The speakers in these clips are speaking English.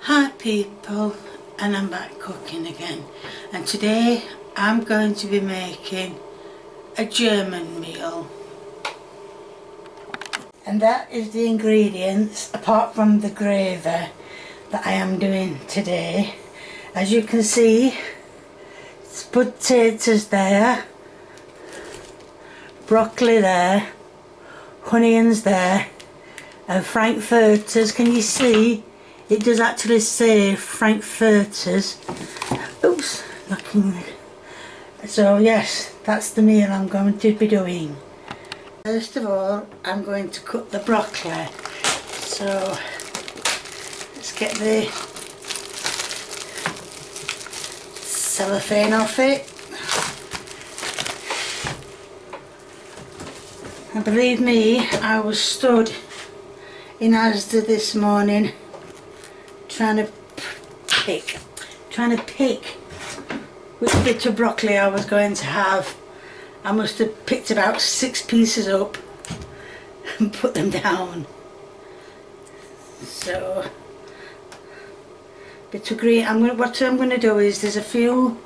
Hi people, and I'm back cooking again, and today I'm going to be making a German meal, and that is the ingredients apart from the gravy that I am doing today. As you can see, potatoes there, broccoli there, onions there, and frankfurters. Can you see? It does actually say frankfurters. Oops, knocking. So yes, that's the meal I'm going to be doing. First of all, I'm going to cut the broccoli. So let's get the cellophane off it. And believe me, I was stood in Asda this morning trying to pick which bit of broccoli I was going to have. I must have picked about 6 pieces up and put them down. So bit of green. What I'm going to do is there's a few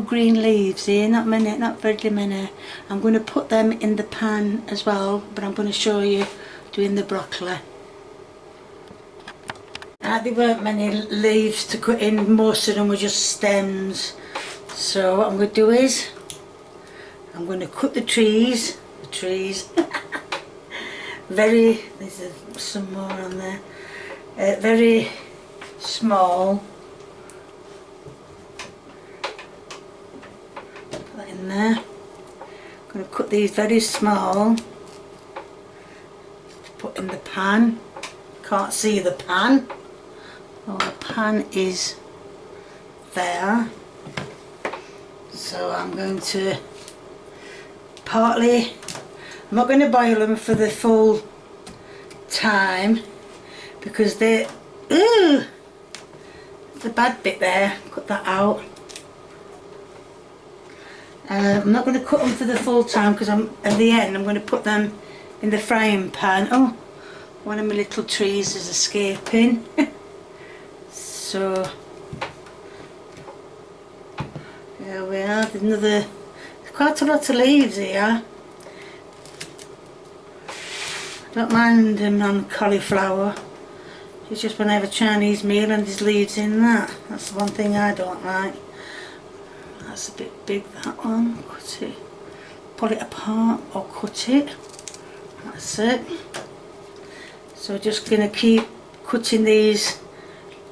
green leaves here, not many, not very many. I'm going to put them in the pan as well, but I'm going to show you doing the broccoli. There weren't many leaves to cut in, most of them were just stems. So what I'm going to do is I'm going to cut the trees very, there's some more on there, very small. Put that in there. I'm going to cut these very small to put in the pan. Can't see the pan. Well, the pan is there, so I'm going to I'm not going to boil them for the full time because the bad bit there, cut that out. I'm not going to cut them for the full time because at the end I'm going to put them in the frying pan. Oh, one of my little trees is escaping. So there we are. There's quite a lot of leaves here. I don't mind them on cauliflower. It's just when I have a Chinese meal and there's leaves in that. That's the one thing I don't like. That's a bit big, that one. Cut it. Pull it apart or cut it. That's it. So just going to keep cutting these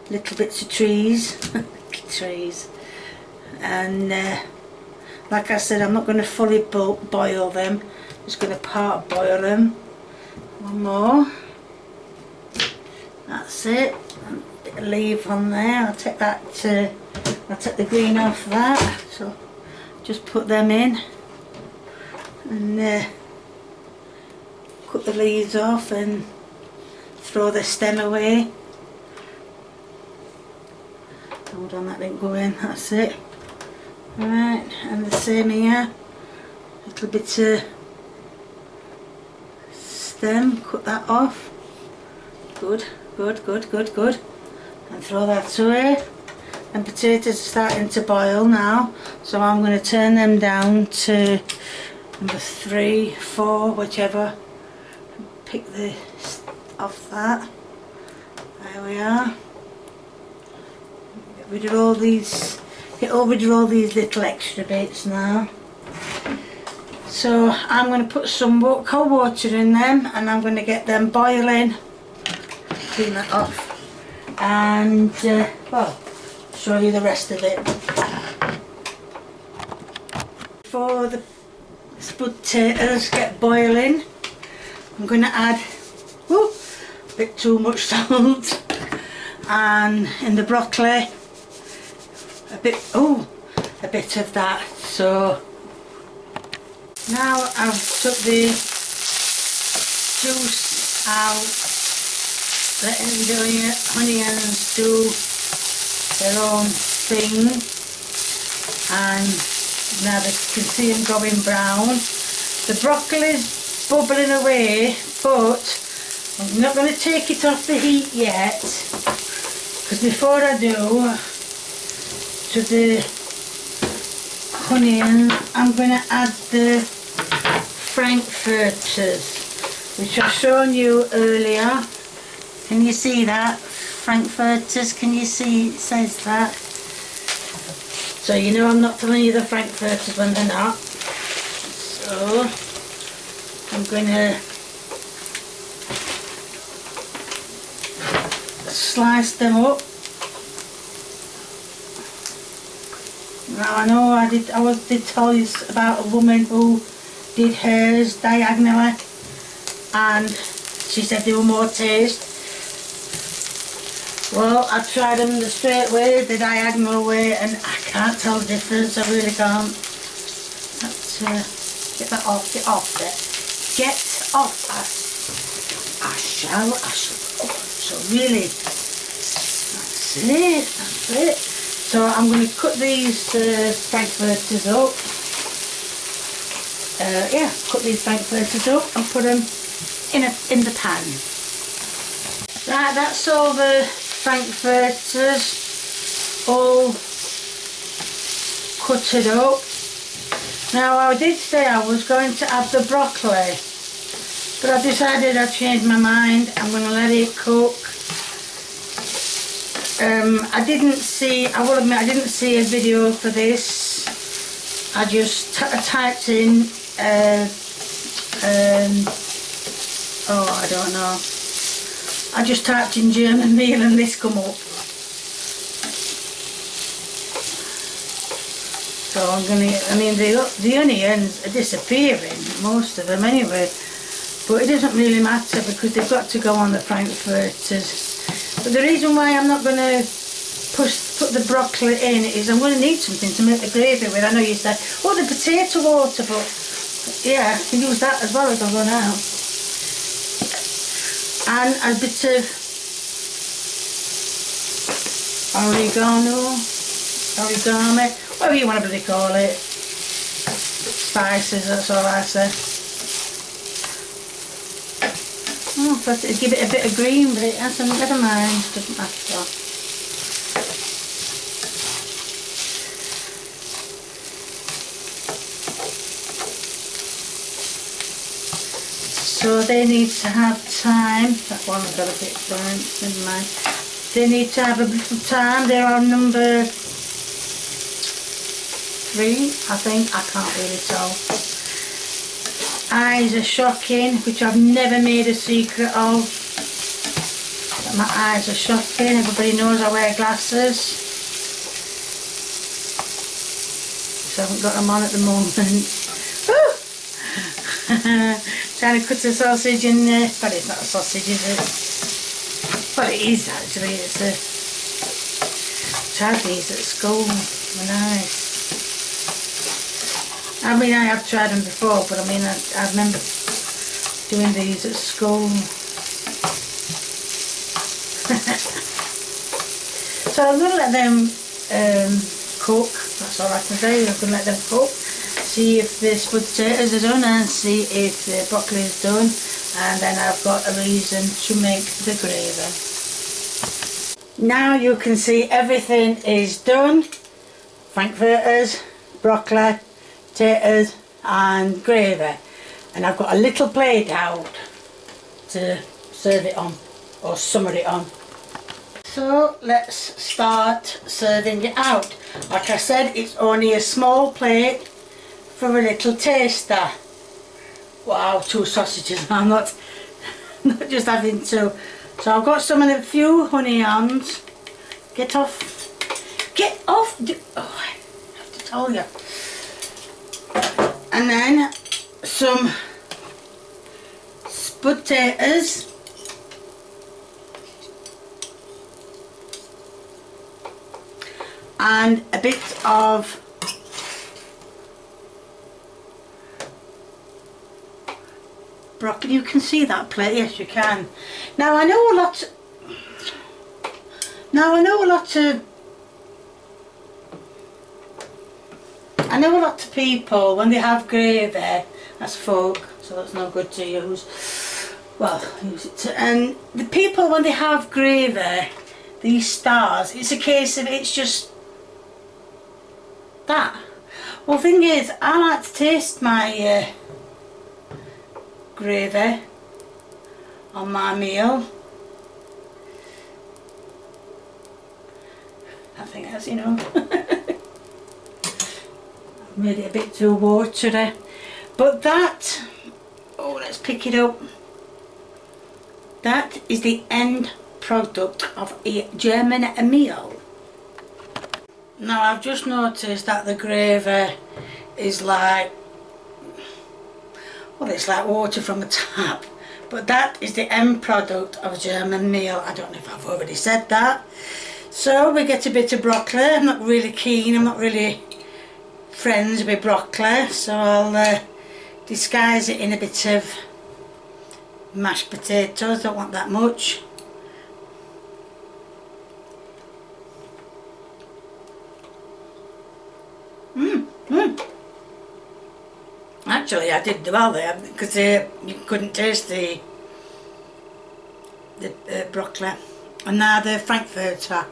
little bits of trees. And like I said, I'm not going to fully boil them. I'm just going to part boil them. One more. That's it. A bit of leaf on there. I'll take the green off that. So just put them in and cut the leaves off and throw the stem away. Hold on, that didn't go in. That's it. Right, and the same here. A little bit of stem, cut that off. Good. And throw that away. And potatoes are starting to boil now, so I'm going to turn them down to number 3, 4, whichever. Pick the off that. There we are. Get rid of all these little extra bits now. So I'm going to put some cold water in them and I'm going to get them boiling. Clean that off and well, show you the rest of it. Before the potatoes get boiling, I'm going to add a bit too much salt, and in the broccoli a bit of that. So now I've took the juice out, letting the onions do their own thing, and now they can see them going brown. The broccoli's bubbling away, but I'm not going to take it off the heat yet. Because before I do to the onions, I'm going to add the frankfurters, which I've shown you earlier. Can you see that? Frankfurters, can you see it says that? So you know I'm not telling you the frankfurters when they're not. So I'm going to slice them up. Now I know I did tell you about a woman who did hers diagonally and she said they were more taste. Well, I tried them the straight way, the diagonal way, and I can't tell the difference, I really can't. Let's get that off, get off there. Get off that. I shall. Oh, so really, that's it. So I'm going to cut these frankfurters up. Cut these frankfurters up and put them in the pan. Right, that's all the frankfurters all cutted up. Now I did say I was going to add the broccoli, but I decided I'd changed my mind. I'm going to let it cook. I will admit I didn't see a video for this. I just typed in I don't know. I just typed in German meal and this come up. So I'm gonna, the onions are disappearing, most of them anyway, but it doesn't really matter because they've got to go on the frankfurters. But the reason why I'm not gonna put the broccoli in is I'm gonna need something to make the gravy with. I know you said, oh, the potato water, but yeah, I can use that as well as I run out. And a bit of origami, whatever you want to bloody call it. Spices, that's all I say. Oh, I thought it'd give it a bit of green, but it hasn't, never mind, doesn't matter. So they need to have time. That one got a bit burnt, never mind. They need to have a little time. They're on number 3, I think. I can't really tell. Eyes are shocking, which I've never made a secret of. But my eyes are shocking. Everybody knows I wear glasses. So I haven't got them on at the moment. Trying to cut a sausage in there. But it's not a sausage, is it? Well, it is actually. It's a. Tried these at school. They're nice. I mean, I have tried them before, but I mean, I remember doing these at school. So I'm going to let them cook. That's all I can say. I'm going to let them cook. See if the spud potatoes are done and see if the broccoli is done, and then I've got a reason to make the gravy. Now you can see everything is done. Frankfurters, broccoli, potatoes and gravy, and I've got a little plate out to serve it on or summer it on. So let's start serving it out. Like I said, it's only a small plate for a little taster. Wow, 2 sausages. I'm not just having 2. So I've got some of the few onions. Get off. Get off. Oh, I have to tell you. And then some spud potatoes. And a bit of broccoli. You can see that plate, yes you can. Now I know a lot of people when they have gravy, that's fork, so that's no good to use. Well, use it to, and the people when they have gravy, these stars. It's a case of it's just that. Well, thing is, I like to taste my gravy on my meal. I think that's enough. I've made it a bit too watery. But that, oh, let's pick it up. That is the end product of a German meal. Now I've just noticed that the gravy is like, well, it's like water from a tap. But that is the end product of a German meal. I don't know if I've already said that. So we get a bit of broccoli. I'm not really keen, I'm not really friends with broccoli. So I'll disguise it in a bit of mashed potatoes. Don't want that much. Actually, I did well there because you couldn't taste the broccoli. And now the frankfurter.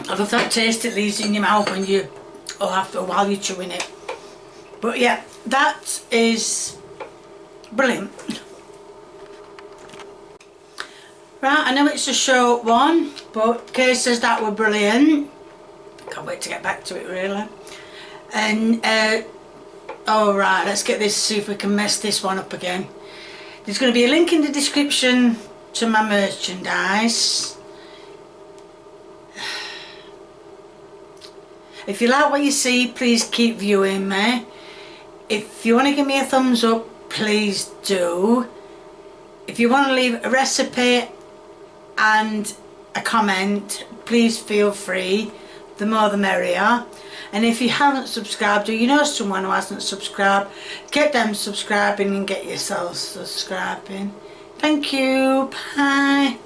I love that taste it leaves in your mouth when you, or after a while you're chewing it. But yeah, that is brilliant. Right, I know it's a short one, but Kay says that were brilliant. Can't wait to get back to it really. And alright, let's get this, see if we can mess this one up again. There's going to be a link in the description to my merchandise. If you like what you see, please keep viewing me. If you want to give me a thumbs up, please do. If you want to leave a recipe and a comment, please feel free. The more the merrier. And if you haven't subscribed, or you know someone who hasn't subscribed, get them subscribing and get yourselves subscribing. Thank you. Bye.